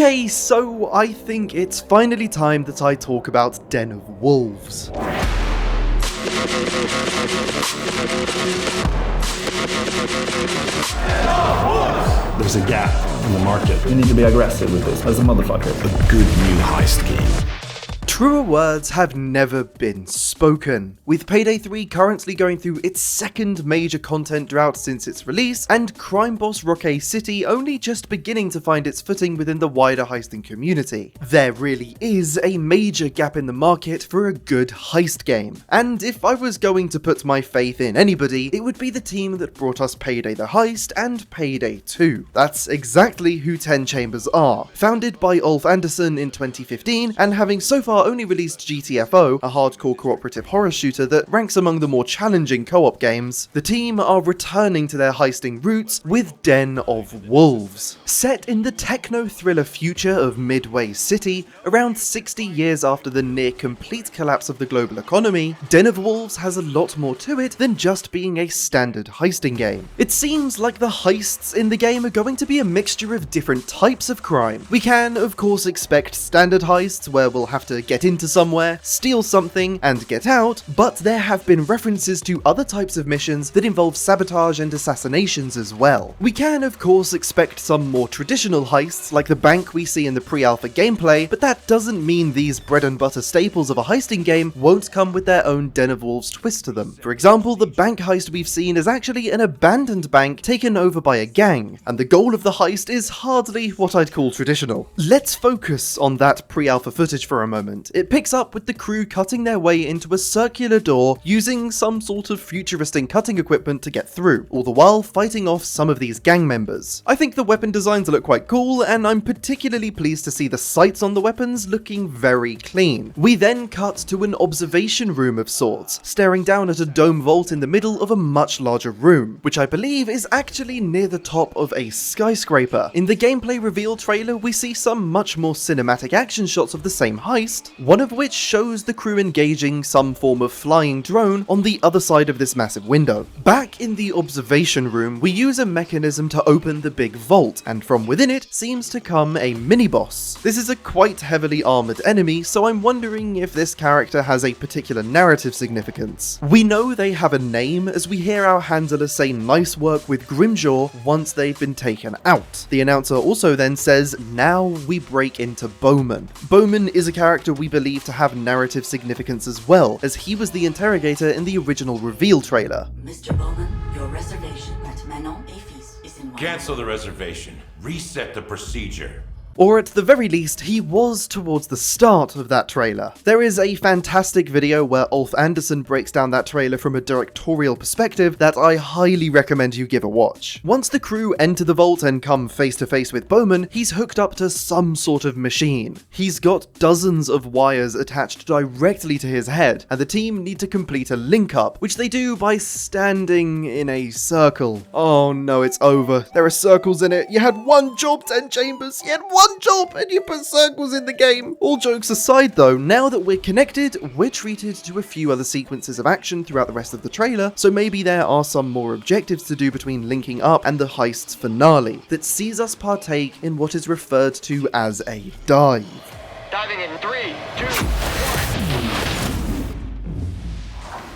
Okay, so I think it's finally time that I talk about Den of Wolves. There's a gap in the market. We need to be aggressive with this as a motherfucker. A good new heist game. Truer words have never been spoken, with Payday 3 currently going through its second major content drought since its release, and Crime Boss Rockay City only just beginning to find its footing within the wider heisting community. There really is a major gap in the market for a good heist game, and if I was going to put my faith in anybody, it would be the team that brought us Payday the Heist and Payday 2. That's exactly who 10 Chambers are. Founded by Andersson in 2015, and having so far only released GTFO, a hardcore cooperative horror shooter that ranks among the more challenging co-op games, the team are returning to their heisting roots with Den of Wolves. Set in the techno-thriller future of Midway City, around 60 years after the near-complete collapse of the global economy, Den of Wolves has a lot more to it than just being a standard heisting game. It seems like the heists in the game are going to be a mixture of different types of crime. We can, of course, expect standard heists where we'll have to get into somewhere, steal something, and get out, but there have been references to other types of missions that involve sabotage and assassinations as well. We can, of course, expect some more traditional heists like the bank we see in the pre-alpha gameplay, but that doesn't mean these bread and butter staples of a heisting game won't come with their own Den of Wolves twist to them. For example, the bank heist we've seen is actually an abandoned bank taken over by a gang, and the goal of the heist is hardly what I'd call traditional. Let's focus on that pre-alpha footage for a moment. It picks up with the crew cutting their way into a circular door using some sort of futuristic cutting equipment to get through, all the while fighting off some of these gang members. I think the weapon designs look quite cool, and I'm particularly pleased to see the sights on the weapons looking very clean. We then cut to an observation room of sorts, staring down at a dome vault in the middle of a much larger room, which I believe is actually near the top of a skyscraper. In the gameplay reveal trailer, we see some much more cinematic action shots of the same heist, one of which shows the crew engaging some form of flying drone on the other side of this massive window. Back in the observation room, we use a mechanism to open the big vault, and from within it seems to come a mini-boss. This is a quite heavily armoured enemy, so I'm wondering if this character has a particular narrative significance. We know they have a name as we hear our handler say nice work with Grimjaw once they've been taken out. The announcer also then says, now we break into Bowman. Bowman is a character we believe to have narrative significance as well, as he was the interrogator in the original reveal trailer. Mr. Bowman, your reservation at Manon Afis is in my... Cancel the reservation. Reset the procedure. Or at the very least, he was towards the start of that trailer. There is a fantastic video where Andersson breaks down that trailer from a directorial perspective that I highly recommend you give a watch. Once the crew enter the vault and come face to face with Bowman, he's hooked up to some sort of machine. He's got dozens of wires attached directly to his head, and the team need to complete a link up, which they do by standing in a circle. Oh no, it's over. There are circles in it. You had one job, 10 Chambers. You had one job and you put circles in the game. All jokes aside though, now that we're connected, we're treated to a few other sequences of action throughout the rest of the trailer, so maybe there are some more objectives to do between linking up and the heist's finale that sees us partake in what is referred to as a dive. Diving in 3, 2, 1.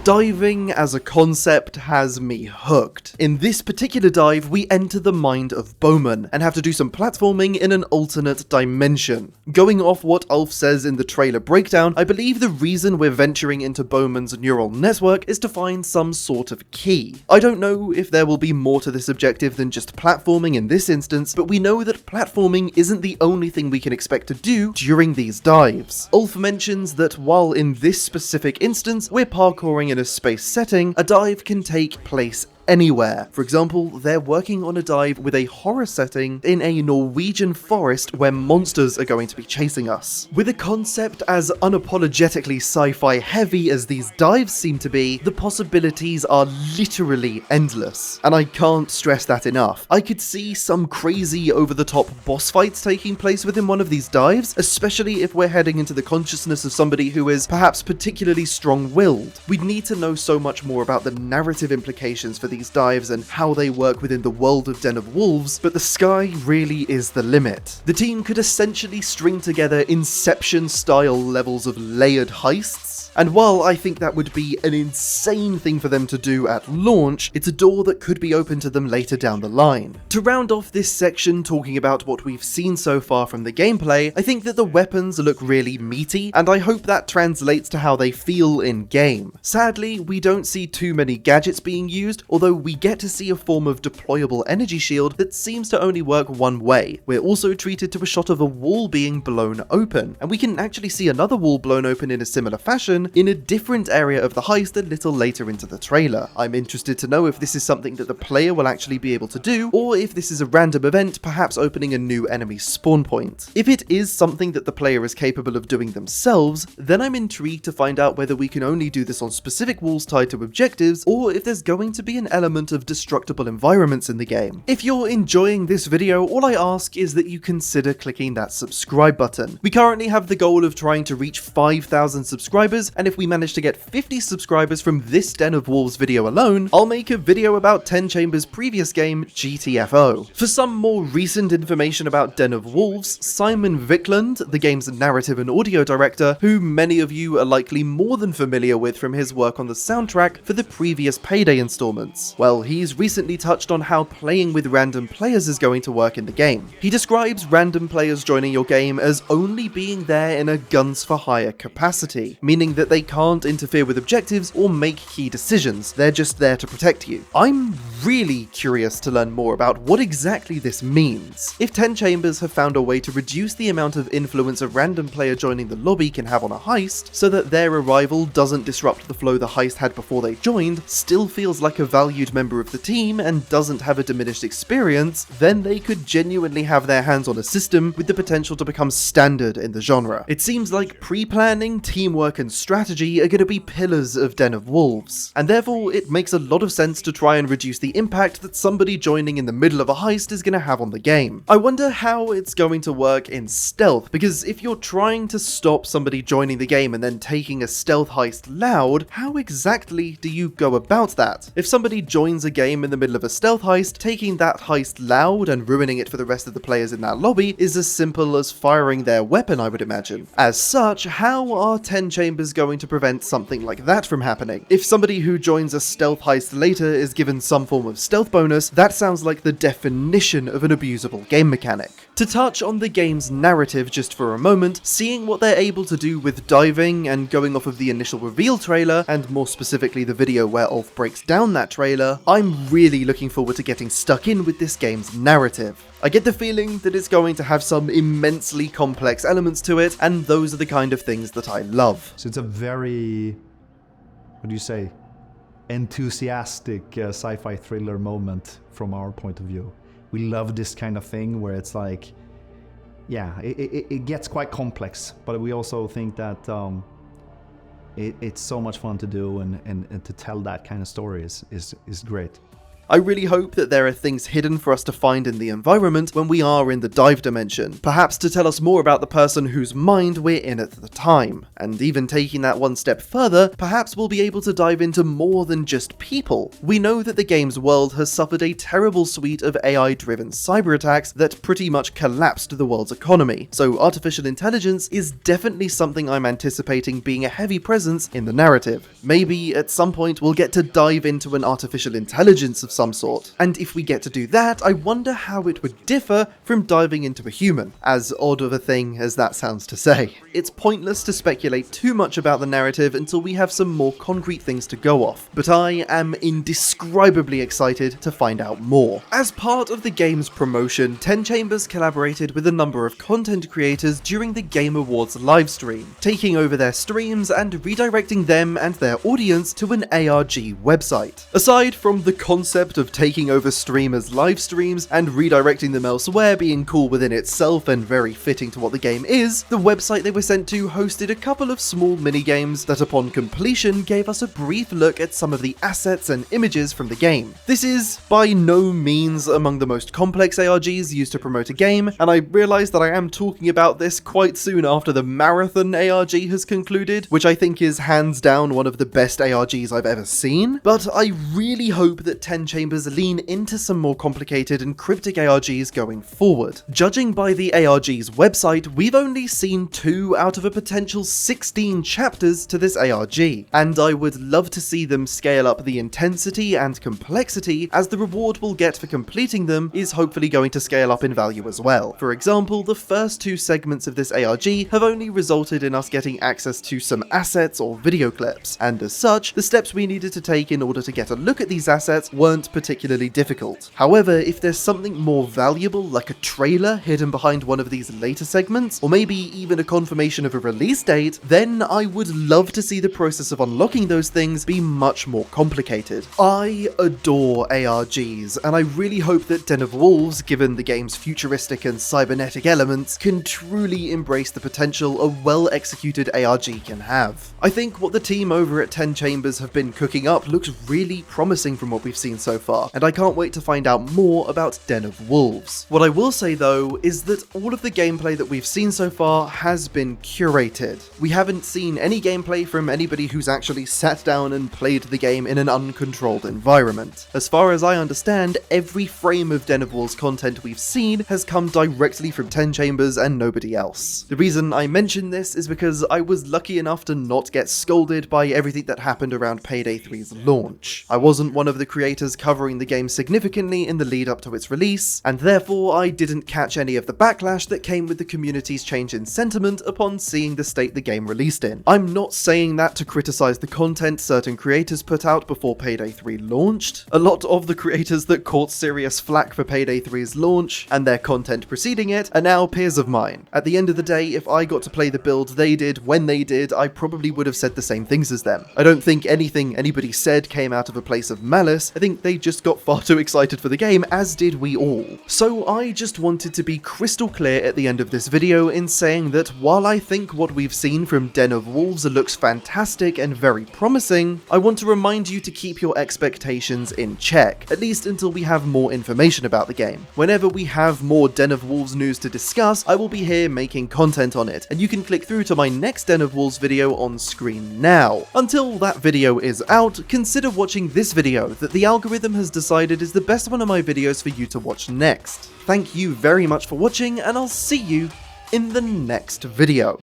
Diving as a concept has me hooked. In this particular dive, we enter the mind of Bowman and have to do some platforming in an alternate dimension. Going off what Ulf says in the trailer breakdown, I believe the reason we're venturing into Bowman's neural network is to find some sort of key. I don't know if there will be more to this objective than just platforming in this instance, but we know that platforming isn't the only thing we can expect to do during these dives. Ulf mentions that while in this specific instance we're parkouring in a space setting, a dive can take place anywhere. For example, they're working on a dive with a horror setting in a Norwegian forest where monsters are going to be chasing us. With a concept as unapologetically sci-fi heavy as these dives seem to be, the possibilities are literally endless, and I can't stress that enough. I could see some crazy over-the-top boss fights taking place within one of these dives, especially if we're heading into the consciousness of somebody who is perhaps particularly strong-willed. We'd need to know so much more about the narrative implications for these these dives and how they work within the world of Den of Wolves, but the sky really is the limit. The team could essentially string together Inception-style levels of layered heists, and while I think that would be an insane thing for them to do at launch, it's a door that could be open to them later down the line. To round off this section talking about what we've seen so far from the gameplay, I think that the weapons look really meaty, and I hope that translates to how they feel in-game. Sadly, we don't see too many gadgets being used, although we get to see a form of deployable energy shield that seems to only work one way. We're also treated to a shot of a wall being blown open, and we can actually see another wall blown open in a similar fashion in a different area of the heist a little later into the trailer. I'm interested to know if this is something that the player will actually be able to do, or if this is a random event, perhaps opening a new enemy spawn point. If it is something that the player is capable of doing themselves, then I'm intrigued to find out whether we can only do this on specific walls tied to objectives, or if there's going to be an element of destructible environments in the game. If you're enjoying this video, all I ask is that you consider clicking that subscribe button. We currently have the goal of trying to reach 5,000 subscribers, and if we manage to get 50 subscribers from this Den of Wolves video alone, I'll make a video about 10 Chambers' previous game, GTFO. For some more recent information about Den of Wolves, Simon Viklund, the game's narrative and audio director, who many of you are likely more than familiar with from his work on the soundtrack for the previous Payday installments. Well, he's recently touched on how playing with random players is going to work in the game. He describes random players joining your game as only being there in a guns for hire capacity, meaning that they can't interfere with objectives or make key decisions, they're just there to protect you. I'm really curious to learn more about what exactly this means. If 10 Chambers have found a way to reduce the amount of influence a random player joining the lobby can have on a heist, so that their arrival doesn't disrupt the flow the heist had before they joined, still feels like a valued member of the team, and doesn't have a diminished experience, then they could genuinely have their hands on a system with the potential to become standard in the genre. It seems like pre-planning, teamwork, and strategy are going to be pillars of Den of Wolves, and therefore it makes a lot of sense to try and reduce the impact that somebody joining in the middle of a heist is going to have on the game. I wonder how it's going to work in stealth, because if you're trying to stop somebody joining the game and then taking a stealth heist loud, how exactly do you go about that? If somebody joins a game in the middle of a stealth heist, taking that heist loud and ruining it for the rest of the players in that lobby is as simple as firing their weapon, I would imagine. As such, how are 10 Chambers going to prevent something like that from happening? If somebody who joins a stealth heist later is given some form of stealth bonus, that sounds like the definition of an abusable game mechanic. To touch on the game's narrative just for a moment, seeing what they're able to do with diving and going off of the initial reveal trailer, and more specifically the video where Ulf breaks down that trailer, I'm really looking forward to getting stuck in with this game's narrative. I get the feeling that it's going to have some immensely complex elements to it, and those are the kind of things that I love. So it's a very, what do you say, enthusiastic sci-fi thriller moment from our point of view. We love this kind of thing where it's like, yeah, it gets quite complex, but we also think that it's so much fun to do, and to tell that kind of story is great. I really hope that there are things hidden for us to find in the environment when we are in the dive dimension, perhaps to tell us more about the person whose mind we're in at the time. And even taking that one step further, perhaps we'll be able to dive into more than just people. We know that the game's world has suffered a terrible suite of AI-driven cyber attacks that pretty much collapsed the world's economy, so artificial intelligence is definitely something I'm anticipating being a heavy presence in the narrative. Maybe at some point we'll get to dive into an artificial intelligence of some sort, and if we get to do that, I wonder how it would differ from diving into a human, as odd of a thing as that sounds to say. It's pointless to speculate too much about the narrative until we have some more concrete things to go off, but I am indescribably excited to find out more. As part of the game's promotion, 10 Chambers collaborated with a number of content creators during the Game Awards livestream, taking over their streams and redirecting them and their audience to an ARG website. Aside from the concept of taking over streamers' live streams and redirecting them elsewhere being cool within itself and very fitting to what the game is, the website they were sent to hosted a couple of small minigames that upon completion gave us a brief look at some of the assets and images from the game. This is by no means among the most complex ARGs used to promote a game, and I realise that I am talking about this quite soon after the Marathon ARG has concluded, which I think is hands down one of the best ARGs I've ever seen, but I really hope that 10 Chambers lean into some more complicated and cryptic ARGs going forward. Judging by the ARG's website, we've only seen 2 out of a potential 16 chapters to this ARG, and I would love to see them scale up the intensity and complexity, as the reward we'll get for completing them is hopefully going to scale up in value as well. For example, the first 2 segments of this ARG have only resulted in us getting access to some assets or video clips, and as such, the steps we needed to take in order to get a look at these assets weren't particularly difficult. However, if there's something more valuable like a trailer hidden behind one of these later segments, or maybe even a confirmation of a release date, then I would love to see the process of unlocking those things be much more complicated. I adore ARGs, and I really hope that Den of Wolves, given the game's futuristic and cybernetic elements, can truly embrace the potential a well-executed ARG can have. I think what the team over at 10 Chambers have been cooking up looks really promising from what we've seen so far, and I can't wait to find out more about Den of Wolves. What I will say though is that all of the gameplay that we've seen so far has been curated. We haven't seen any gameplay from anybody who's actually sat down and played the game in an uncontrolled environment. As far as I understand, every frame of Den of Wolves content we've seen has come directly from 10 Chambers and nobody else. The reason I mention this is because I was lucky enough to not get scolded by everything that happened around Payday 3's launch. I wasn't one of the creators covering the game significantly in the lead up to its release, and therefore I didn't catch any of the backlash that came with the community's change in sentiment upon seeing the state the game released in. I'm not saying that to criticize the content certain creators put out before Payday 3 launched. A lot of the creators that caught serious flack for Payday 3's launch and their content preceding it are now peers of mine. At the end of the day, if I got to play the build they did when they did, I probably would have said the same things as them. I don't think anything anybody said came out of a place of malice. I think they just got far too excited for the game, as did we all. So I just wanted to be crystal clear at the end of this video in saying that while I think what we've seen from Den of Wolves looks fantastic and very promising, I want to remind you to keep your expectations in check, at least until we have more information about the game. Whenever we have more Den of Wolves news to discuss, I will be here making content on it, and you can click through to my next Den of Wolves video on screen now. Until that video is out, consider watching this video that the algorithm has decided is the best one of my videos for you to watch next. Thank you very much for watching, and I'll see you in the next video.